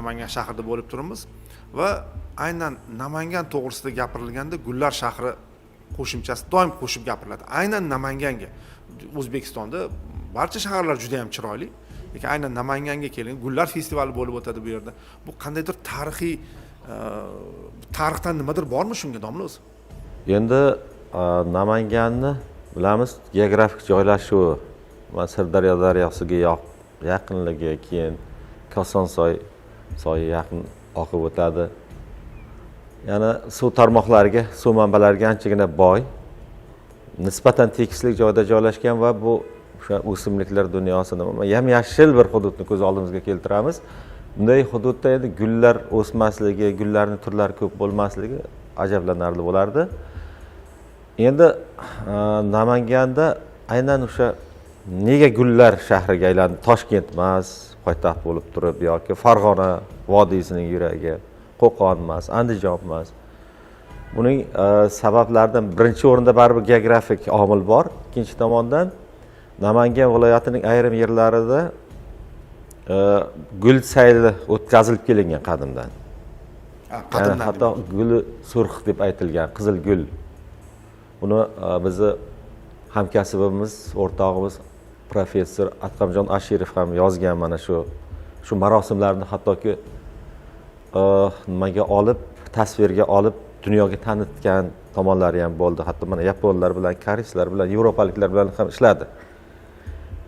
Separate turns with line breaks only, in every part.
Namangan shahrida bo'lib turibmiz va aynan Namangan to'g'risida gapirilganda Gullar shahri qo'shimchasi doim qo'shib gapiriladi. Aynan Namanganga. O'zbekistonda barcha shaharlar juda ham chiroyli, lekin aynan Namanganga keling, Gullar festivali bo'lib o'tadi bu yerda. Bu qandaydir tarixiy tarixdan nimadir bormi shunga domla o'zi?
Endi Namanganni bilamiz, geografik joylashuvi, Sirdaryo daryosiga yaqinligi, keyin Kosonsoy soyi yaqin oqib o'tadi. Ya'ni suv tarmoqlariga, suv manbalariga anchagina boy, nisbatan tekislik joyda joylashgan va bu o'sha o'simliklar dunyosini yam-yashil bir hududni ko'z oldimizga keltiramiz. Bunday hududda endi gullar o'smasligi, gullarning turlari ko'p bo'lmasligi ajablanarli bo'lardi. Endi Namanganda aynan o'sha nega gullar shahriga aylandi? Toshkent emas, poytaxt bo'lib turib yoki Farg'ona vodiysining yuragi, Qo'qon emas, Andijon emas. Buning sabablaridan birinchi o'rinda baribir geografik omil bor. Ikkinchi tomondan Namangan viloyatining ayrim yerlarida gul sayli o'tkazilib kelingan qadimdan. Qadimdan. Hatto guli surx deb aytilgan qizil gul. Buni bizni hamkasbimiz, o'rtog'imiz professor Atqamjon Ashirov ham yozgan mana shu marosimlarni hattoki nimaga olib, tasvirga olib dunyoga tanitgan tomonlari ham bo'ldi. Hatto mana yaponlar bilan, koreyslar bilan, yevropaliklar bilan ham ishladi.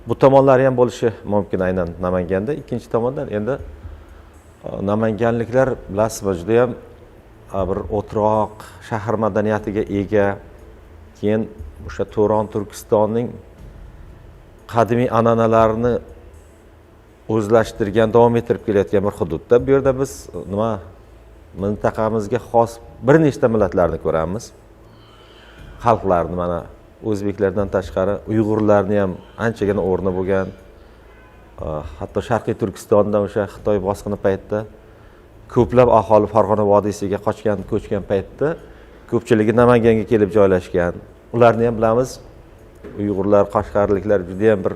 Bu tomonlari ham bo'lishi mumkin aynan Namanganda. Ikkinchi tomondan endi namanganliklar bilasizmi, juda ham bir o'troq shahar madaniyatiga ega. Keyin o'sha Turon Turkistonning qadimiy an'analarini o'zlashtirgan, davom ettirib kelayotgan bir hududda. Bu yerda biz mintaqamizga xos bir nechta millatlarni ko'ramiz. Xalqlarni mana o'zbeklardan tashqari Uyg'urlarni ham anchagina o'rni bo'lgan. Hatto Sharqiy Turkistondan o'sha Xitoy bosqini paytida ko'plab aholi Farg'ona vodiysiga ko'chgan paytda ko'pchiligi Namanganga kelib joylashgan. Ularni ham bilamiz. Uyg'urlar, Qashqarliklar juda ham bir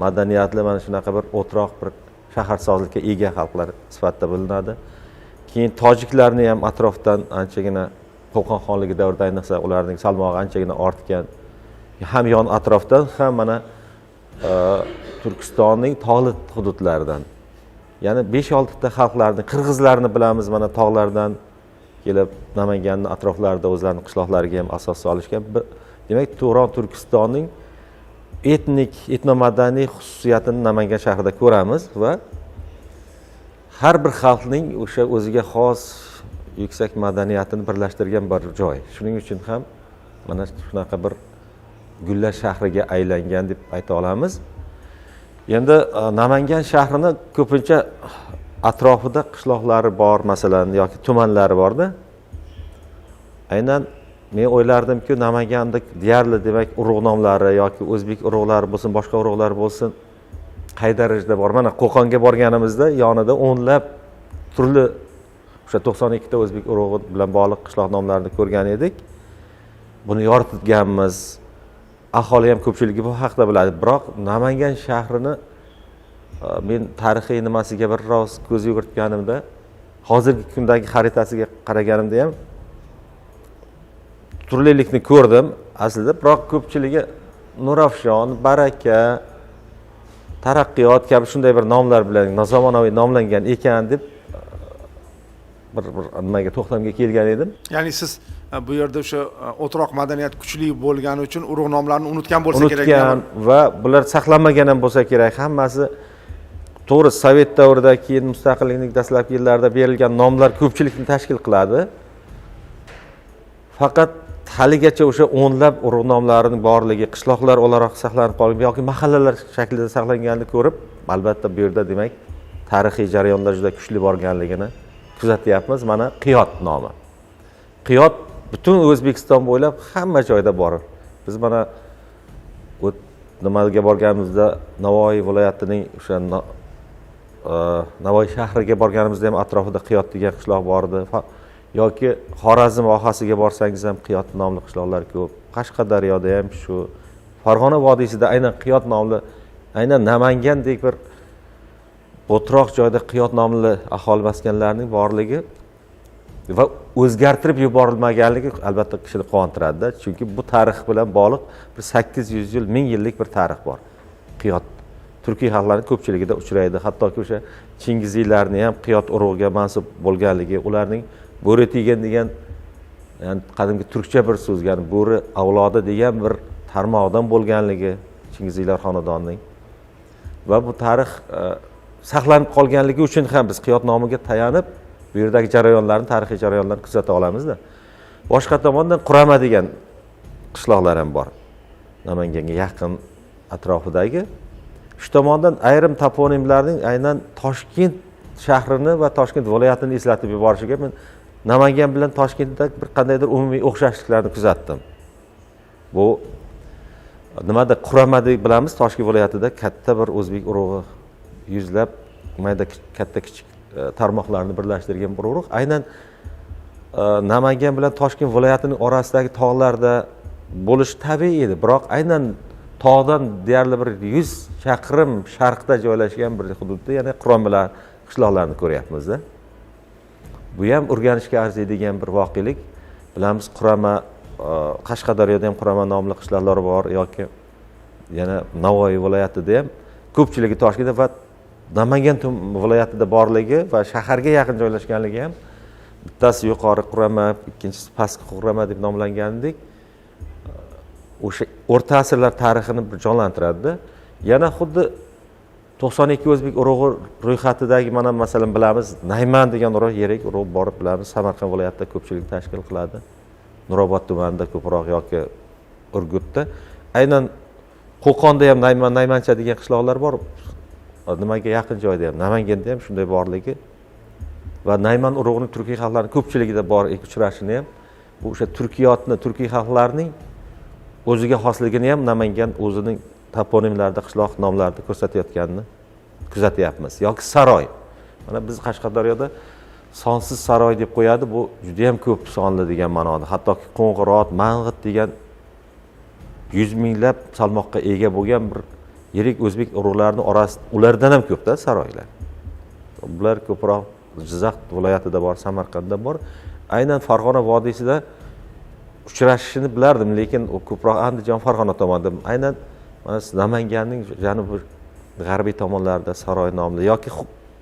madaniyatli, mana shunaqa bir o'troq bir shaharsozlikka ega xalqlar sifatida bilinadi. Keyin tojiklarni ham atrofdan anchagina Qo'qon xonligi davrida ayniqsa ularning salmog'i anchagina ortgan. Ham yon atrofdan ham mana Turkistonning tog'li hududlaridan. Ya'ni 5-6 ta xalqlarni, qirg'izlarni bilamiz, mana tog'lardan kelib Namanganning atroflarida o'zlarining qishloqlariga ham asos solishgan. Demak, Turon Turkistonning etnomadaniy xususiyatini Namangan shahrida ko'ramiz va har bir xalqning o'sha o'ziga xos yuksak madaniyatini birlashtirgan bir joy. Shuning uchun ham mana shunaqa bir gullar shahriga aylangan deb ayta olamiz. Endi Namangan shahrini ko'pincha atrofida qishloqlari bor, masalan, yoki tumanlari borda. Aynan men o'ylardimki, Namanganda deyarli demak urug' nomlari yoki o'zbek urug'lari bo'lsin, boshqa urug'lar bo'lsin, qay darajada bor. Mana Qo'qonga borganimizda yonida o'nlab turli o'sha 92 ta o'zbek urug'i bilan bog'liq qishloq nomlarini ko'rgan edik. Buni yoritganmiz. Aholi ham ko'pchiligi bu haqida biladi. Biroq Namangan shahrini men tarixiy nimasiga biroz ko'z yugurtganimda, hozirgi kundagi xaritasiga qaraganimda ham turlilikni ko'rdim aslida, biroq ko'pchiligi Nurafshon, Baraka, Taraqqiyot kabi shunday bir nomlar bilan zamonaviy nomlangan ekan deb bir nimaga to'xtamga kelgan edim.
Ya'ni siz bu yerda o'sha o'troq madaniyat kuchli bo'lgani uchun urug' nomlarini unutgan bo'lsa kerak.
Unutgan va bular saqlanmagan ham bo'lsa kerak. Hammasi to'g'ri Sovet davrida, keyin mustaqillikning dastlabki yillarida berilgan nomlar ko'pchilikni tashkil qiladi. Faqat haligacha o'sha o'nlab urug' nomlarining borligi, qishloqlar o'laroq saqlanib qolgan yoki mahallalar shaklida saqlanganini ko'rib, albatta bu yerda demak tarixiy jarayonlar juda kuchli borganligini kuzatyapmiz. Mana Qiyot nomi. Qiyot butun O'zbekiston bo'ylab hamma joyda bor. Biz mana nimaga borganimizda Navoiy viloyatining o'sha Navoiy shahriga borganimizda ham atrofida Qiyot degan qishloq bor edi. Yoki Xorazm vohasiga borsangiz ham Qiyot nomli qishloqlar ko'p. Qashqadaryoda ham shu, Farg'ona vodiysida aynan Qiyot nomli, aynan Namangandek bir o'troq joyda qiyot nomli aholi maskanlarining borligi va o'zgartirib yuborilmaganligi albatta kishini quvontiradi. Chunki bu tarix bilan bog'liq bir 800 yil, 1000 yillik bir tarix bor. Qiyot turkiy xalqlarning ko'pchiligida uchraydi. Hattoki o'sha Chingiziylarni ham qiyot urug'iga mansub bo'lganligi, ularning bo'ri tegan degan, ya'ni qadimgi turkcha bir so'z, ya'ni bo'ri avlodi degan bir tarmoqdan bo'lganligi Chingiziylar xonadonining va bu tarix saqlanib qolganligi uchun ham biz qiyot nomiga tayanib bu yerdagi jarayonlarni, tarixiy jarayonlarni kuzata olamizda. Boshqa tomondan Qurama degan qishloqlar ham bor. Namanganga yaqin atrofidagi. Shu tomondan ayrim toponimlarning aynan Toshkent shahrini va Toshkent viloyatini eslatib yuborishiga men Namangan bilan Toshkentda bir qandaydir umumiy o'xshashliklarni kuzatdim. Bu nimada Qurama deb bilamiz, Toshkent viloyatida katta bir o'zbek urug'i, yuzlab mayda katta kichik tarmoqlarni birlashtirgan bir urug'. Aynan Namangan bilan Toshkent viloyatining orasidagi tog'larda bo'lish tabiiy edi, biroq aynan tog'dan deyarli bir 100 chaqirim sharqda joylashgan bir hududda yana Quramalar qishloqlarini ko'ryapmiz-da. Bu ham o'rganishga arziydigan bir voqelik. Bilamiz, Qurama Qashqadaryoda ham Qurama nomli qishloqlar bor yoki yana Navoiy viloyatida ham, ko'pchiligi Toshkentda va Namangan viloyatida borligi va shaharga yaqin joylashganligi ham, bittasi yuqori Qurama, ikkinchisi pastki Qurama deb nomlanganidek, o'sha o'rta asrlar tarixini bir jonlantiradi. Yana xuddi 92 o'zbek urug'i ro'yxatidagi mana masalan bilamiz, Nayman degan urug' yirik urug' borib bilamiz, Samarqand viloyatida ko'pchilik tashkil qiladi. Nurobod tumanida ko'proq yoki Urgutda. Aynan Qo'qonda ham Naymancha degan qishloqlar bor. Nimaga yaqin joyda ham, Namanganda ham shunday borligi va Nayman urug'ining turkiy xalqlarining ko'pchiligida bor uchrashini ham bu o'sha turkiyotni, turkiy xalqlarning o'ziga xosligini ham Namangan o'zining toponimlarida, qishloq nomlarida ko'rsatayotganini kuzatyapmiz. Yoki saroy. Mana biz Qashqadaryoda sonsiz saroy deb qo'yadi, bu juda ham ko'p sonli degan ma'noda. Hattoki Qo'ng'irot, Mang'it degan 100 minglab salmoqqa ega bo'lgan bir yirik o'zbek urug'larining orasida ulardan ham ko'pda saroylar. Bular ko'proq Jizzax viloyatida bor, Samarqandda bor. Aynan Farg'ona vodiysida uchrashishini bilardim, lekin u ko'proq Andijon, Farg'ona tomonda. Aynan mana Namanganning janubiy g'arbiy tomonlarida saroy nomli yoki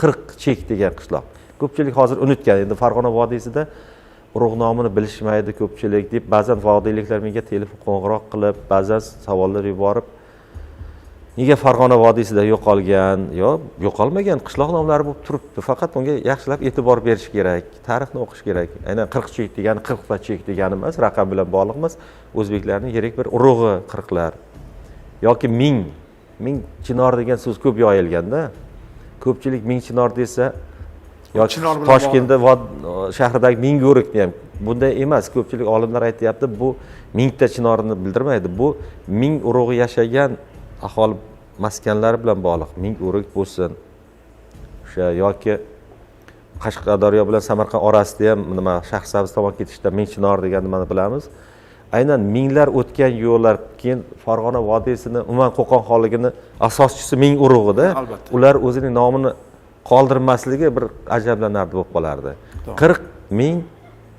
Qirqchek degan qishloq. Ko'pchilik hozir unutgan. Endi Farg'ona vodiysida urug' nomini bilishmaydi ko'pchilik deb ba'zan vodiyliklar menga telefon qo'ng'iroq qilib, ba'zan savollar yuborib, nega Farg'ona vodiysida yo'qolgan, yo'qolmagan qishloq nomlari bo'lib turibdi. Faqat unga yaxshilab e'tibor berish kerak, tarixni o'qish kerak. Aynan Qirqchek degani 40 ta chek degani emas, raqam bilan bog'liq emas. O'zbeklarning yirik bir urug'i qirqlar yoki ming chinor degan so'z ko'p yoyilganda, ko'pchilik ming chinor desa yoki Toshkentda shahridagi Ming'o'rikni ham bunday emas. Ko'pchilik olimlar aytayapti, bu mingta chinorni bildirmaydi. Bu ming urug'i yashagan aholi maskanlari bilan bog'liq. Ming'o'rik bo'lsin. O'sha yoki Qashqadaryo bilan Samarqand orasida ham nima Shahrsabz tomon ketishda ming chinor deganni mana bilamiz. Aynan minglar o'tgan yo'llar, keyin Farg'ona vodiysini, umuman Qo'qon xonligini asoschisi ming urug'ida. Ular o'zining nomini qoldirmasligi bir ajablanarli bo'lib qolardi. 40 ming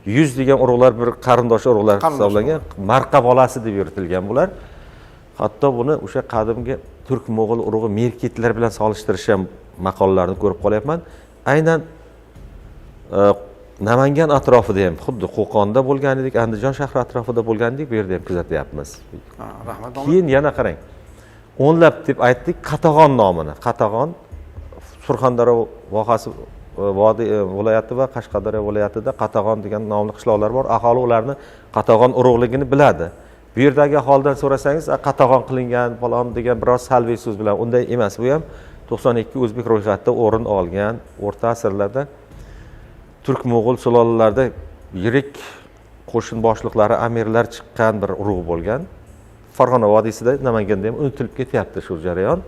100 degan urug'lar bir qarindosh urug'lar hisoblangan, marqa bolasi deb yuritilgan bular. Hatto buni o'sha qadimgi turk mo'g'ul urug'i merkitlar bilan solishtirish ham maqolalarni ko'rib qolyapman. Aynan Namangan atrofida ham xuddi Qo'qonda bo'lganidek, Andijon shahri atrofida bo'lganidek bu yerda ham kuzatyapmiz.
Rahmat.
Keyin yana qarang. O'nlab deb aytdik Qatag'on nomini. Qatag'on Surxondaryo vohasi viloyati va Qashqadaryo viloyatida Qatag'on degan nomli qishloqlar bor. Aholi ularni Qatag'on urug'ligini biladi. Bu yerdagi aholidan so'rasangiz, Qatag'on qilingan falon degan biroz salbiy so'z bilan unday emas. Bu ham 92 o'zbek ro'yxatida o'rin olgan o'rta asrlarda turk mo'g'ul sulolalarida yirik qo'shin boshliqlari, amirlar chiqqan bir urug' bo'lgan. Farg'ona vodiysida, Namanganda ham unutilib ketyapti shu jarayon.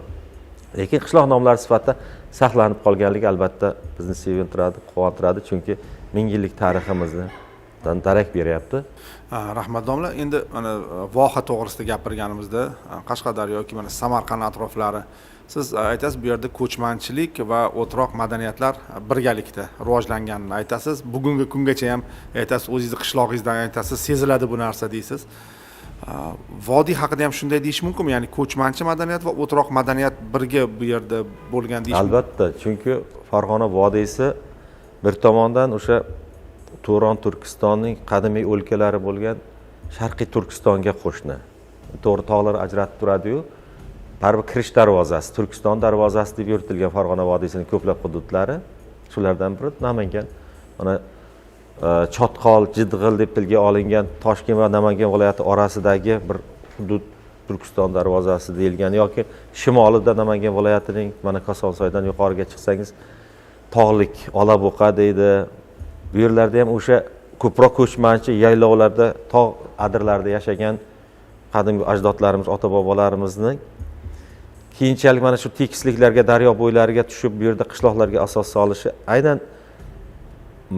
Lekin qishloq nomlari sifatida saqlanib qolganligi albatta bizni sevintiradi, quvontiradi, chunki 1000 yillik tariximizni darak beryapti.
Rahmat domla, endi mana voha to'g'risida gapirganimizda Qashqadaryo yoki mana Samarqand atroflari, siz aytasiz bu yerda ko'chmanchilik va o'troq madaniyatlar birgalikda rivojlanganini aytasiz. Bugungi kungacha ham aytasiz, o'zingizni qishlog'ingizdan aytasiz, seziladi bu narsa deysiz. Vodiy haqida ham shunday deyish mumkinmi? Ya'ni ko'chmanchi madaniyat va o'troq madaniyat birga bu yerda bo'lgan deyish mumkin.
Albatta, chunki Farg'ona vodiysi bir tomondan o'sha Turon Turkistonning qadimiy o'lkalari bo'lgan Sharqiy Turkistonga qo'shni. To'g'ri tog'lar ajratib turadi-yu, baribir kirish darvozasi, Turkiston darvozasi deb yuritilgan Farg'ona vodiysining ko'plab hududlari, shulardan biri Namangan. Mana Chotqol, Jidg'il deb tilga olingan Toshkent va Namangan viloyati orasidagi bir hudud Turkiston darvozasi deyilgan, yoki shimolida Namangan viloyatining mana Kosonsoydan yuqoriga chiqsangiz tog'lik Olabo'qa deydi. Bu yerlarda ham o'sha ko'proq ko'chmanchi yaylovlarda, tog' adirlarida yashagan qadimgi ajdodlarimiz, ota-bobolarimizning keyinchalik mana shu tekisliklarga, daryo bo'ylariga tushib, bu yerda qishloqlarga asos solishi aynan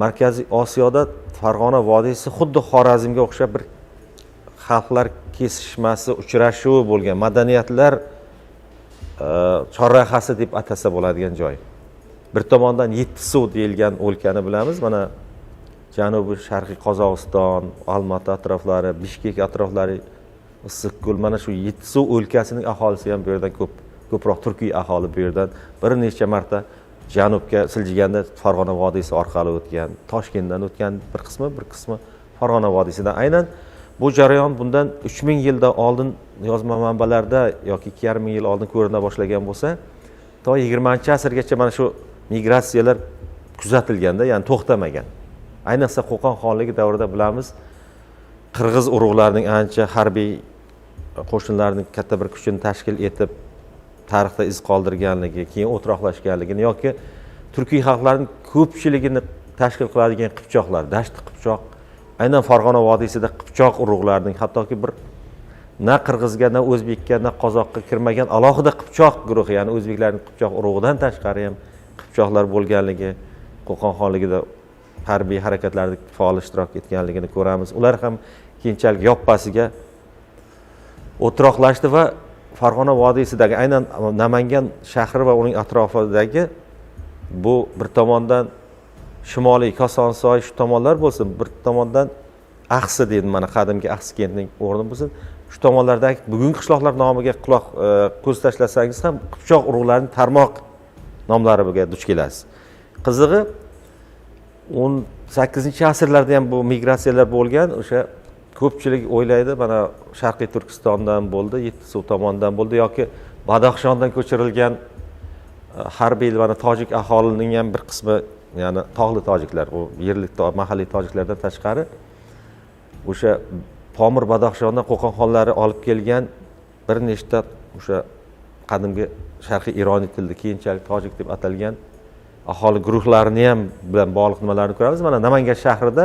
Markaziy Osiyoda Farg'ona vodiysi xuddi Xorazmga o'xshab bir xalqlar kesishmasi, uchrashuvi bo'lgan, madaniyatlar chorrahasi deb atasa bo'ladigan joy. Bir tomondan Yettisuv deyilgan o'lkani bilamiz. Mana janubiy sharqiy Qozog'iston, Olmaota atroflari, Bishkek atroflari, Issiqko'l, mana shu Yettisuv o'lkasining aholisi ham bu yerdan ko'proq turkiy aholi bu yerdan bir necha marta janubga siljiganda Farg'ona vodiysi orqali o'tgan, Toshkentdan o'tgan bir qismi Farg'ona vodiysidan. Aynan bu jarayon bundan 3000 yildan oldin yozma manbalarda yoki 2500 yil oldin ko'rina boshlagan bo'lsa, to 20-asrgacha mana shu migratsiyalar kuzatilganda, ya'ni to'xtamagan. Ayniqsa Qo'qon xonligi davrida bilamiz, qirg'iz urug'larining ancha harbiy qo'shinlarning katta bir kuchini tashkil etib tarixda iz qoldirganligi, keyin o'troqlashganligini yoki turkiy xalqlarning ko'pchiligini tashkil qiladigan qipchoqlar, Dashti qipchoq, aynan Farg'ona vodiysida qipchoq urug'larining hattoki bir na qirg'izga, na o'zbekka, na qozoqqa kirmagan alohida qipchoq guruhi, ya'ni o'zbeklarning qipchoq urug'idan tashqari ham qipchoqlar bo'lganligi, Qo'qon xonligida harbiy harakatlarda faol ishtirok etganligini ko'ramiz. Ular ham keyinchalik yoppasiga o'troqlashdi va Farg'ona vodiysidagi aynan Namangan shahri va uning atrofidagi bu bir tomondan shimoliy Kosonsoy shu tomonlar bo'lsin, bir tomondan Axsi deydi, mana qadimgi Axsi kentining o'rni bo'lsin. Shu tomonlardagi bugungi qishloqlar nomiga ko'z tashlasangiz ham qipchoq urug'larining tarmoq nomlariga duch kelasiz. Qizig'i 18-asrlarda ham bu migratsiyalar bo'lgan. O'sha ko'pchilik o'ylaydi, mana Sharqiy Turkistondan bo'ldi, Yettisuv tomonidan bo'ldi yoki Badaxshondan ko'chirilgan harbiy mana tojik aholining ham bir qismi, ya'ni tog'li tojiklar, u yerlik mahalliy tojiklardan tashqari o'sha Pomir Badaxshondan Qo'qon xonlari olib kelgan bir nechta o'sha qadimgi sharqiy ironiy tilda keyinchalik tojik deb atalgan aholi guruhlarini ham bilan bog'liq nimalarni ko'ramiz. Mana Namangan shahrida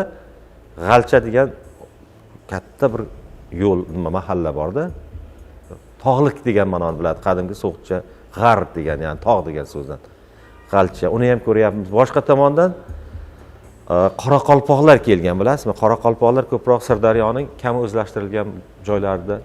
G'alcha degan katta bir yo'l, mahalla borda. Tog'lik degan ma'noni biladi qadimgi so'qcha, g'arb degan, ya'ni tog' degan so'zdan. G'alcha. Uni ham ko'ryapmiz. Boshqa tomondan qoraqalpoqlar kelgan, bilasizmi? Qoraqalpoqlar ko'proq Sirdaryoning kam o'zlashtirilgan joylarida,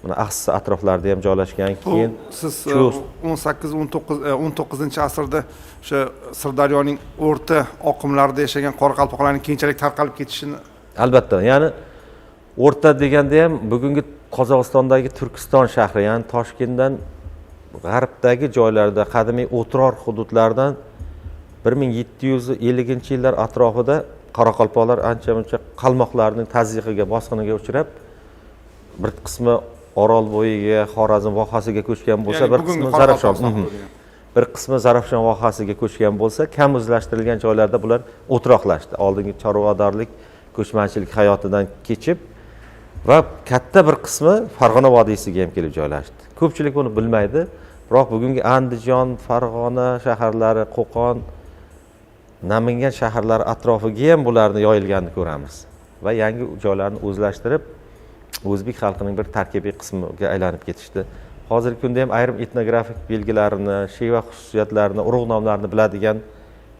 mana Axsi atroflarida ham joylashgan. Keyin
siz 18-19-asrda o'sha Sirdaryoning o'rta oqimlarida yashagan qoraqalpoqlarning keyinchalik tarqalib ketishini,
albatta, ya'ni o'rta deganda ham bugungi Qozog'istondagi Turkiston shahri, ya'ni Toshkentdan g'arbdagi joylarda, qadimiy o'tror hududlardan 1750-yillar atrofida qoraqalpoqlar ancha-muncha qalmoqlarning tazyiqiga, bosqiniga uchrab, bir qismi Orolbo'yiga, Xorazm vohasiga ko'chgan bo'lsa, bir qismi Zarafshon, bir qismi Zarafshon vohasiga ko'chgan bo'lsa, kam o'zlashtirilgan joylarda bular o'troqlashdi. Oldingi chorvadorlik, ko'chmanchilik hayotidan kechib va katta bir qismi Farg'ona vodiysiga ham kelib joylashdi. Ko'pchilik buni bilmaydi, biroq bugungi Andijon, Farg'ona shaharlari, Qo'qon, Namangan shaharlari atrofiga ham bularni yoyilganini ko'ramiz va yangi joylarni o'zlashtirib o'zbek xalqining bir tarkibiy qismiga aylanib ketishdi. Hozirgi kunda ham ayrim etnografik belgilarini, sheva xususiyatlarini, urug' nomlarini biladigan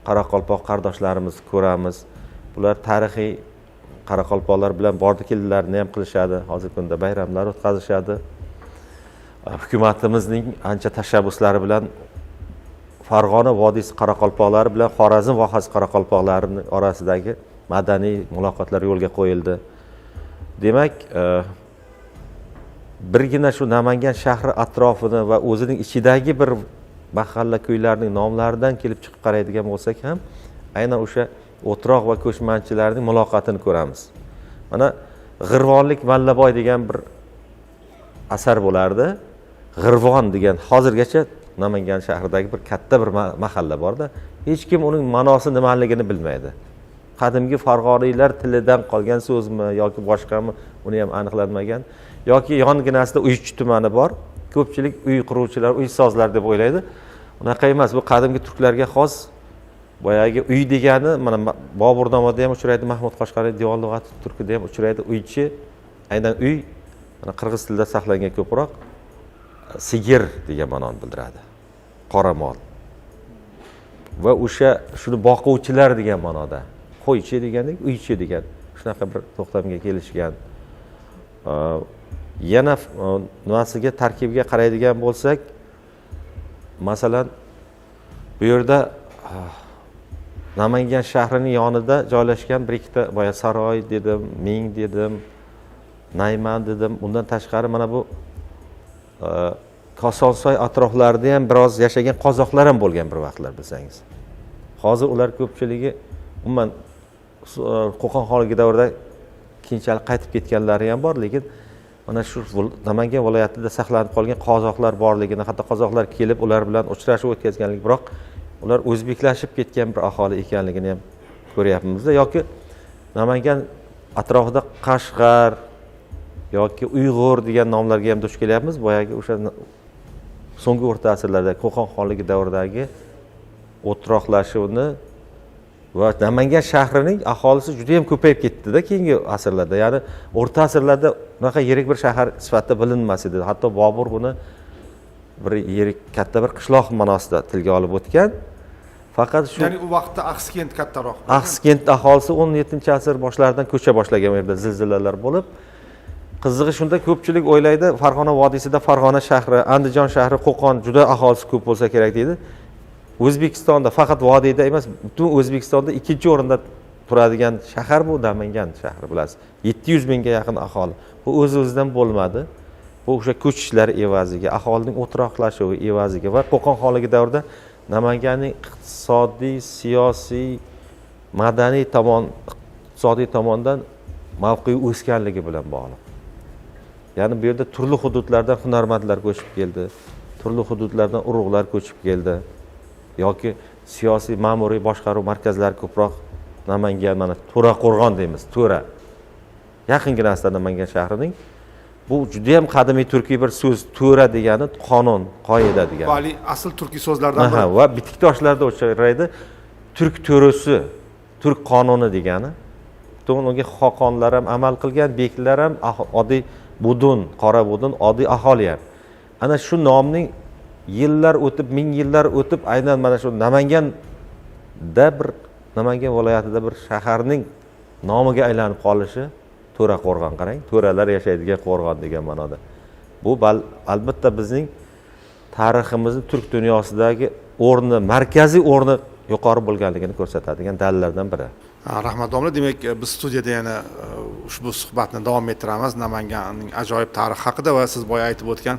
qoraqalpoq qardoshlarimiz ko'ramiz. Bular tarixiy qoraqalpoqlar bilan bordi keldilarni ham qilishadi. Hozirgi kunda bayramlar o'tkazishadi. Hukumatimizning ancha tashabbuslari bilan Farg'ona vodiysi qoraqalpoqlari bilan Xorazm vohasi qoraqalpoqlarining orasidagi madaniy muloqotlar yo'lga qo'yildi. Demak, birgina shu Namangan shahri atrofini va o'zining ichidagi bir mahalla ko'ylarning nomlaridan kelib chiqib qaraydigan bo'lsak ham, aynan o'sha o'troq va ko'chmanchilarning muloqotini ko'ramiz. Mana G'irvonlik Mallaboy degan bir asar bo'lardi. G'irvon degan hozirgacha Namangan shahridagi bir katta bir mahalla borda, hech kim uning ma'nosi nimaligini bilmaydi. Qadimgi farg'oniylar tilidan qolgan so'zmi yoki boshqami, uni ham aniqlanmagan. Yoki yonginasida Uychi tumani bor. Ko'pchilik uy quruvchilar, uy sozlar deb o'ylaydi. Unaqa emas, bu qadimgi turklarga xos boyagi uy degani, mana Boburnomoda ham uchraydi, Mahmud Qoshqariy Diyon lug'ati turkida ham uchraydi. Uychi, aynan uy, mana qirg'iz tilida saqlangan ko'proq sigir degan ma'noni bildiradi. Qora mol. Va o'sha shuni boquvchilar degan ma'noda. Qo'ychi degandek, uychi degan shunaqa bir to'xtamga kelishgan. Yana nimasiga tarkibiga qaraydigan bo'lsak, masalan, bu yerda Namangan shahrining yonida joylashgan bir ikkita boya saroy dedim, Ming dedim, Nayman dedim. Undan tashqari mana bu Kosonsoy atroflarida ham biroz yashagan qozoqlar ham bo'lgan bir vaqtlar bilsangiz. Hozir ular ko'pchiligi umuman Qo'qon xonligi davrida keyinchalik qaytib ketganlari ham bor, lekin mana shu Namangan viloyatida saqlanib qolgan qozoqlar borligini, hatto qozoqlar kelib ular bilan uchrashuv o'tkazganlik, biroq ular o'zbeklashib ketgan bir aholi ekanligini ham ko'ryapmiz. Yoki Namangan atrofida Qashqar yoki Uyg'ur degan nomlarga ham duch kelyapmiz. Boyagi o'sha so'nggi o'rta asrlarda Qo'qon xonligi davridagi o'troqlashuvni va Namangan shahrining aholisi juda ham ko'payib ketdi-da keyingi asrlarda. Ya'ni o'rta asrlarda unaqa yirik bir shahar sifatida bilinmas edi. Hatto Bobur buni bir yirik katta bir qishloq ma'nosida tilga olib o'tgan. Faqat shu,
ya'ni u vaqtda Axskent kattaroq.
Axskent aholisi 17-asr boshlaridan ko'cha boshlagan, u yerda zilzilalar bo'lib. Qizig'i shunda ko'pchilik o'ylaydi, Farg'ona vodiysida Farg'ona shahri, Andijon shahri, Qo'qon juda aholisi ko'p bo'lsa kerak deydi. O'zbekistonda faqat vodiyda emas, butun O'zbekistonda ikkinchi o'rinda turadigan shahar bu Namangan shahri, bilasiz. 700 mingga yaqin aholi. Bu o'z-o'zidan bo'lmadi. Bu o'sha ko'chishlar evaziga, aholining o'troqlashuvi evaziga va Qo'qon xonligi davrida Namanganning iqtisodiy, siyosiy, madaniy iqtisodiy tomondan mavqei o'sganligi bilan bog'liq. Ya'ni bu yerda turli hududlardan hunarmandlar ko'chib keldi, turli hududlardan urug'lar ko'chib keldi. Yoki siyosiy, ma'muriy boshqaruv markazlari ko'proq Namangan, mana To'raqo'rg'on deymiz, To'ra. Yaqinginasida Namangan shahrining. Bu juda ham qadimiy turkiy bir so'z, To'ra degani qonun, qoida degani.
Vali asl turkiy so'zlardan biri.
Va bitik toshlarda uchraydi. Turk to'rasi, turk qonuni degani. Unga xoqonlar ham amal qilgan, beklar ham, oddiy budun, qora budun, oddiy aholi ham. Ana shu nomning yillar o'tib, ming yillar o'tib, aynan mana shu Namangan viloyatida bir shaharning nomiga aylanib qolishi To'raqo'rg'on, qarang, to'ralar yashaydigan qo'rg'on degan ma'noda. Bu albatta bizning tariximizning turk dunyosidagi o'rni, markaziy o'rni yuqori bo'lganligini ko'rsatadigan dalillardan biri.
Rahmat domla, demak biz studiyada yana ushbu suhbatni davom ettiramiz Namanganning ajoyib tarixi haqida va siz boya aytib o'tgan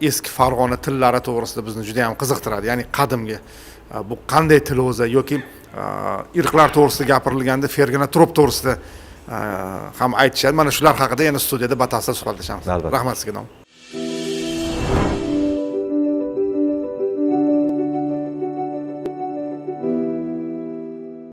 eski Farg'ona tillari to'g'risida bizni juda ham qiziqtiradi. Ya'ni qadimgi bu qanday til o'zi yoki irqlar to'g'risida gapirilganda Fergana Trop to'g'risida ham aytishadi. Mana shular haqida yana studiyada batafsil suhbatlashamiz. Rahmat sizga.